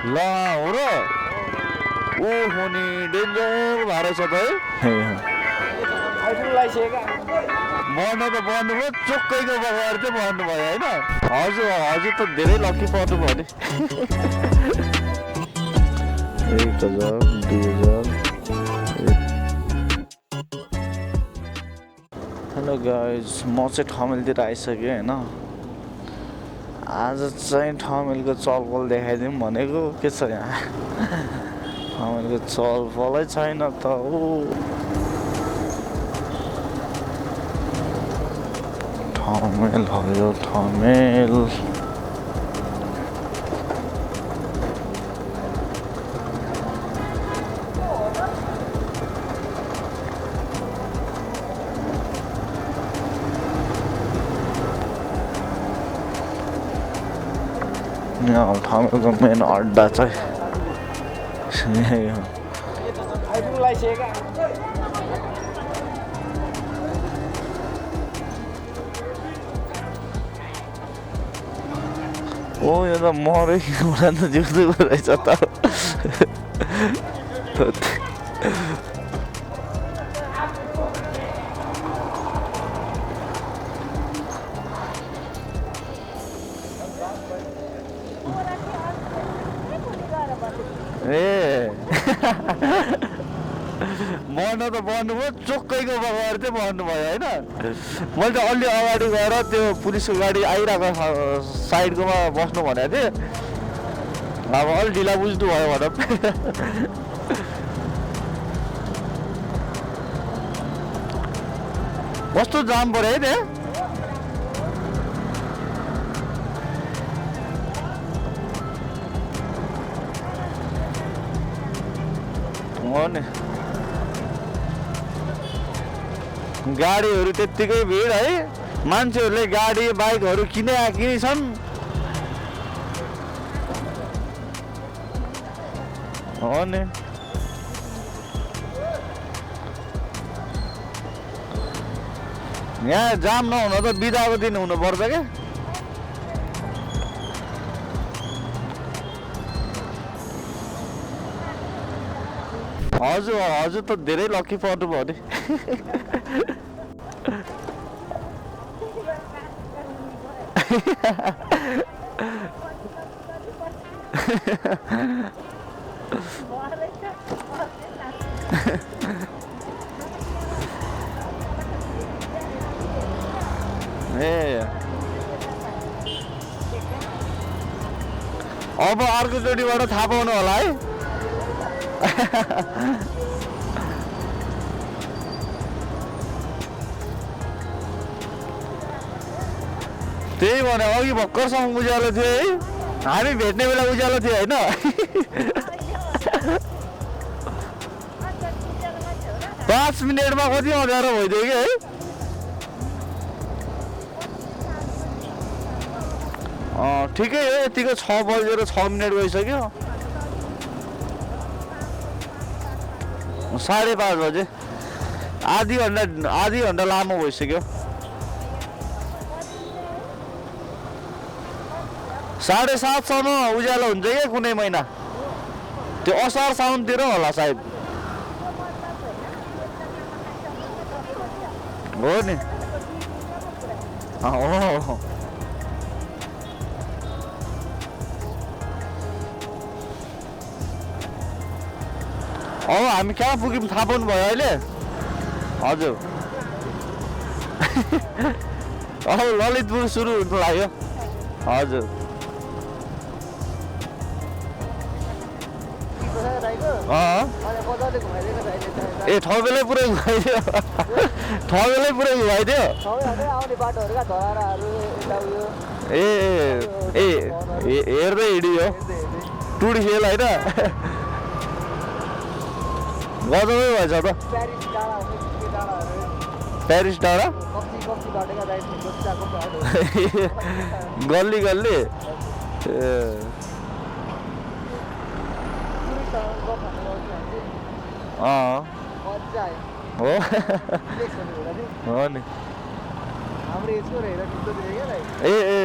ल हो र ओहो नि डेन्जर भएर छ त है बढ्नु त बढ्नु भयो चोक्कैको बगाएर चाहिँ बढ्नु भयो होइन हजुर हजुर त धेरै लक्की पर्नु भयो नि 1000 2000 हेलो गाइज म चाहिँ ठमेलतिर आइसकेँ होइन आज चाहिँ ठमेलको चलपल देखाइदिउँ भनेको के छ यहाँ ठमेलको चलपलै छैन त हो ठमेल हो यो ठमेल यहाँ ठमेलको मेन अड्डा चाहिँ यही हो ओ यो त मरै उडा त जिउँदो रहेछ त ए बढ्नु त बढ्नु भयो चोक्कैको बगाएर चाहिँ बढ्नु भयो होइन मैले त अलि अगाडि गएर त्यो पुलिसको गाडी आइरहेको साइडकोमा बस्नु भनेको थिएँ अब अलि ढिला बुझ्नु भयो भनौँ कस्तो जाम पऱ्यो है त्यहाँ हो नि गाडीहरू त्यत्तिकै भिड है मान्छेहरूले गाडी बाइकहरू किनी छन् हो नि यहाँ जाम नहुन त बिदाको दिन हुनुपर्छ क्या हजुर हजुर त धेरै लक्की पर्नु भयो नि ए अब अर्कोचोटिबाट थाहा पाउनु होला है त्यही भने अघि भर्खरसम्म उज्यालो थियो है हामी भेट्ने बेला उज्यालो थियो होइन 5 मिनटमा कति अँध्यारो भइदियो कि है ठिकै हो यतिको 6:06 गइसक्यो 5:30 बजे आधी घन्टा लामो भइसक्यो 7:30 सम्म उज्यालो हुन्छ क्या कुनै महिना त्यो असार साउनतिर होला सायद हो नि हो अब हामी कहाँ पुग्यौँ थाहा पाउनु भयो अहिले हजुर अब ललितपुर सुरु हुनु लाग्यो हजुर ए ठमेलै पुरै घुमाइदियो ठमेलै पुरै घुमाइदियो ए ए हेर्दै हिँडियो टुडी खेल होइन गजबै भएछ त प्यारिस डाँडा गल्ली गल्ली हो हो नि ए ए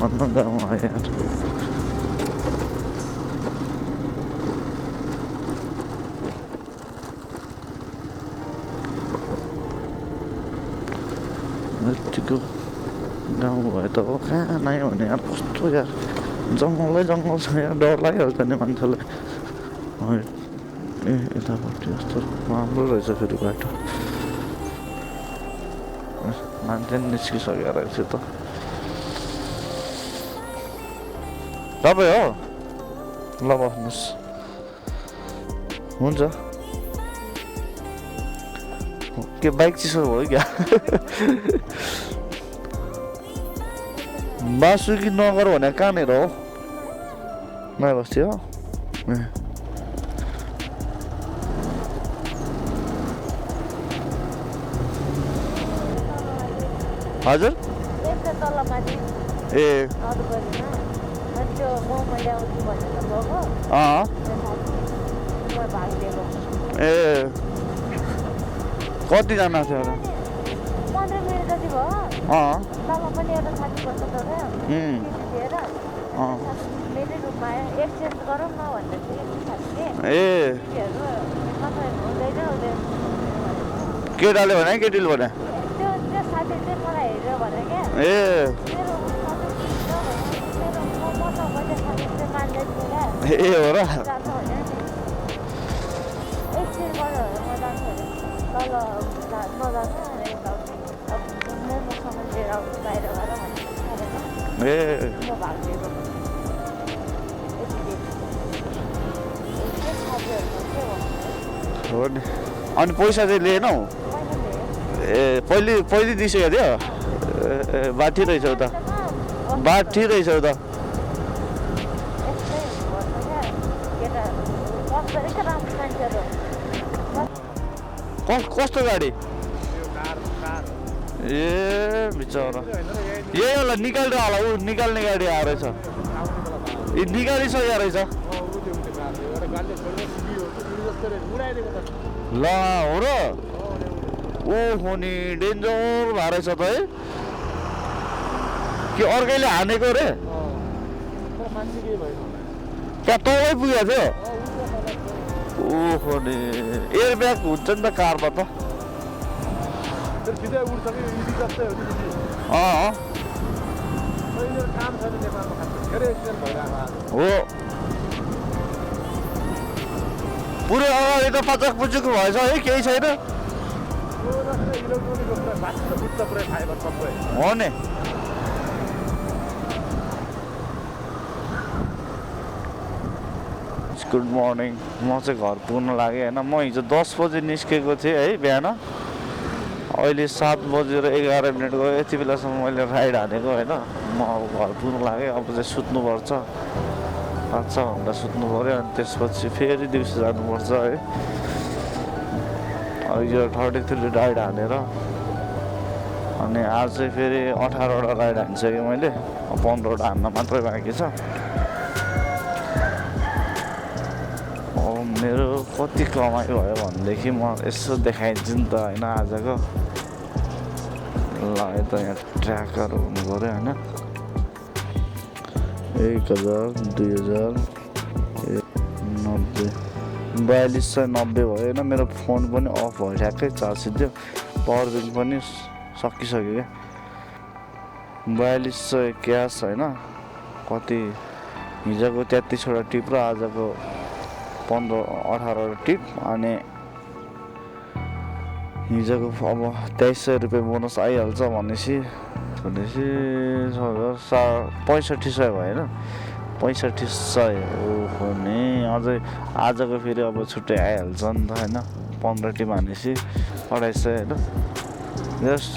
अन्त गाउँमा यार यतिको गाउँ भए त हो कहाँ नै भने यार कस्तो यार जङ्गलै जङ्गल छ यार डर लागिहाल्छ नि मान्छेलाई ए यतापट्टि यस्तो राम्रो रहेछ फेरि बाटो मान्छे निस्किसकेको रहेछ त तपाईँ हो ल बस्नुहोस् हुन्छ के बाइक चिसो भयो क्या बासुकी नगर भने कहाँनिर हो नयाँ बस्ती हो हजुर ए ए कतिजना थियो र 15 मिनट जति भयो तल पनि एउटा साथी बस्छ त दिएर मेरो रुममा एक्सचेन्ज गरौँ न भन्दै थियो साथीले ए हुँदैन केटाले भने केटीले भने त्यो साथी चाहिँ मलाई हेरेर भने क्या ए ए हो र हो नि अनि पैसा चाहिँ लिएनौ ए पहिले दिइसकेको थियो बाठी रहेछौ त बाठी रहेछौ त कस्तो गाडी ए बिचरा यही होला निकाल्दा होला ऊ निकाल्ने गाडी आएर रहेछ निकालिसकेको रहेछ ल हो र ओहो नि डेन्जर भएर रहेछ त है कि अर्कैले हानेको रे त्यहाँ तलै पुगेको थियो ओहो नि एयर ब्याग हुन्छ नि त कारमा त हो पुरै अगाडि त पचक पुचुक भएछ है केही छैन हो नि गुड मर्निङ म चाहिँ घर पुग्न लागेँ होइन म हिजो 10 बजे निस्केको थिएँ है बिहान अहिले 7 बजेर 11 मिनट गयो यति बेलासम्म मैले राइड हानेको होइन म अब घर पुग्न लागेँ अब चाहिँ सुत्नुपर्छ 5-6 घन्टा सुत्नु पऱ्यो अनि त्यसपछि फेरि दिउँसो जानुपर्छ है यो 33 राइड हानेर अनि आज चाहिँ फेरि 18वटा राइड हानिसकेँ मैले 15वटा हान्न मात्रै बाँकी छ मेरो कति कमाइ भयो भनेदेखि म यसो देखाइदिन्छु नि त होइन आजको ल यता यहाँ ट्र्याकर हुनु पऱ्यो होइन 1000 2000 90 4290 भयो होइन मेरो फोन पनि अफ भयो ठ्याक्कै चार्ज सिद्धो पावर ब्याङ्क पनि सकिसक्यो क्या 4200 क्यास होइन कति हिजोको 33वटा टिप र आजको 15-18 टिप अनि हिजोको अब 2300 रुपियाँ बोनस आइहाल्छ भनेपछि 6500 भयो होइन 6500 ओहो नि अझै आजको फेरि अब छुट्टै आइहाल्छ नि त होइन 15 टिप हानेपछि 250 होइन जस्ट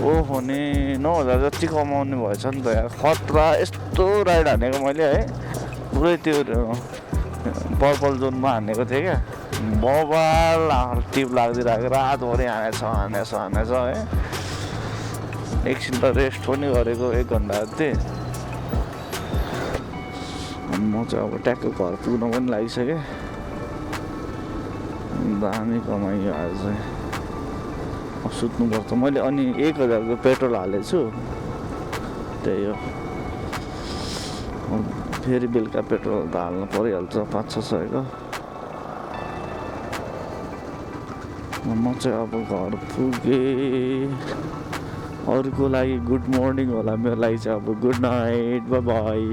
ओहो नि 9000 जति कमाउने भएछ नि त यार खतरा यस्तो राइड हानेको मैले है पुरै त्यो पर्पल जोनमा हानेको थिएँ क्या बबाल टिप लाग्दिरहेको रातभरि हानेछ है एकछिन त रेस्ट पनि गरेको 1 घन्टा जति म चाहिँ अब ट्याक्क घर पुग्न पनि लागिसकेँ दामी कमाइयो आज चाहिँ सुत्नुपर्छ मैले अनि 1000 को पेट्रोल हालेछु त्यही हो फेरि बेलुका पेट्रोल त हाल्नु परिहाल्छ 5-6 सयको। म चाहिँ अब घर पुगेँ। अरूको लागि गुड मर्निङ होला, मेरो लागि चाहिँ अब गुड नाइट, बाई बाई।